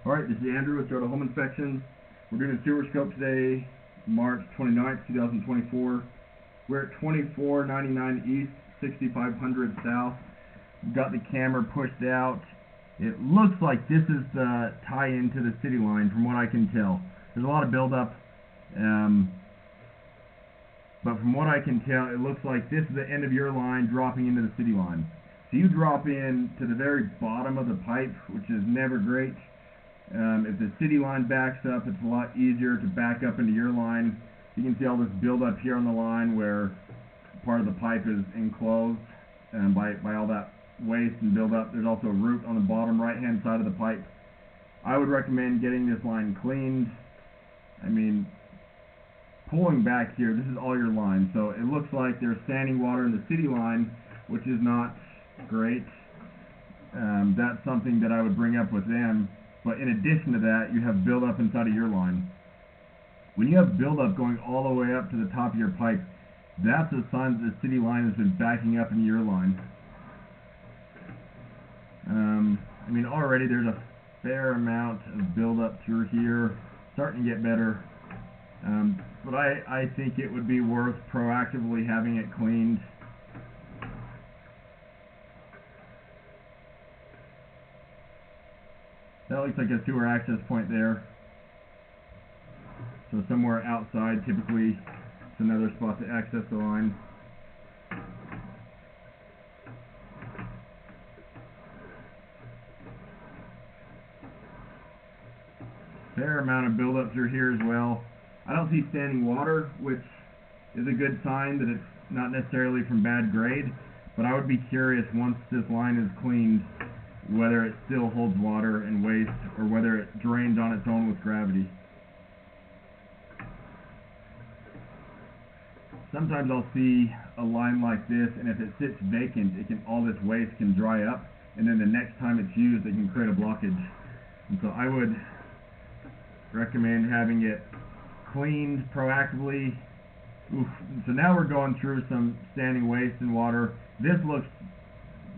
Alright, this is Andrew with Toyota Home Inspections. We're doing a sewer scope today, March 29th, 2024. We're at 2499 East, 6500 South. We've got the camera pushed out. It looks like this is the tie-in to the city line from what I can tell. There's a lot of buildup, but from what I can tell, it looks like this is the end of your line dropping into the city line. So you drop in to the very bottom of the pipe, which is never great. If the city line backs up, it's a lot easier to back up into your line. You can see all this buildup here on the line where part of the pipe is enclosed by all that waste and buildup. There's also a root on the bottom right-hand side of the pipe. I would recommend getting this line cleaned. I mean, pulling back here, this is all your line. So it looks like there's standing water in the city line, which is not great. That's something that I would bring up with them. But in addition to that, you have buildup inside of your line. When you have buildup going all the way up to the top of your pipe, that's a sign that the city line has been backing up into your line. I mean, already there's a fair amount of buildup through here, starting to get better. But I think it would be worth proactively having it cleaned. That looks like a sewer access point there. So somewhere outside, typically, it's another spot to access the line. Fair amount of buildup through here as well. I don't see standing water, which is a good sign that it's not necessarily from bad grade, but I would be curious once this line is cleaned whether it still holds water and waste, or whether it drains on its own with gravity. Sometimes I'll see a line like this, and if it sits vacant, all this waste can dry up, and then the next time it's used, it can create a blockage. And so I would recommend having it cleaned proactively. Oof. So now we're going through some standing waste and water. This looks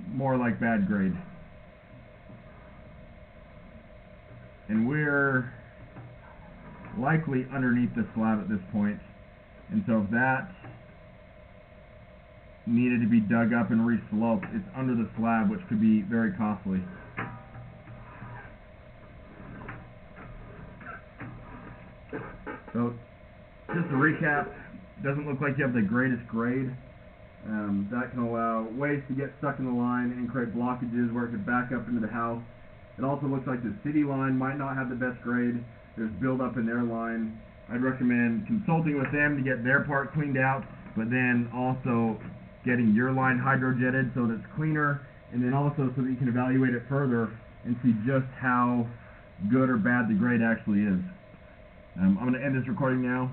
more like bad grade. And we're likely underneath the slab at this point. And so if that needed to be dug up and re-sloped, it's under the slab, which could be very costly. So just to recap, doesn't look like you have the greatest grade. That can allow waste to get stuck in the line and create blockages where it could back up into the house. It also looks like the city line might not have the best grade. There's buildup in their line. I'd recommend consulting with them to get their part cleaned out, but then also getting your line hydrojetted so that it's cleaner, and then also so that you can evaluate it further and see just how good or bad the grade actually is. I'm going to end this recording now.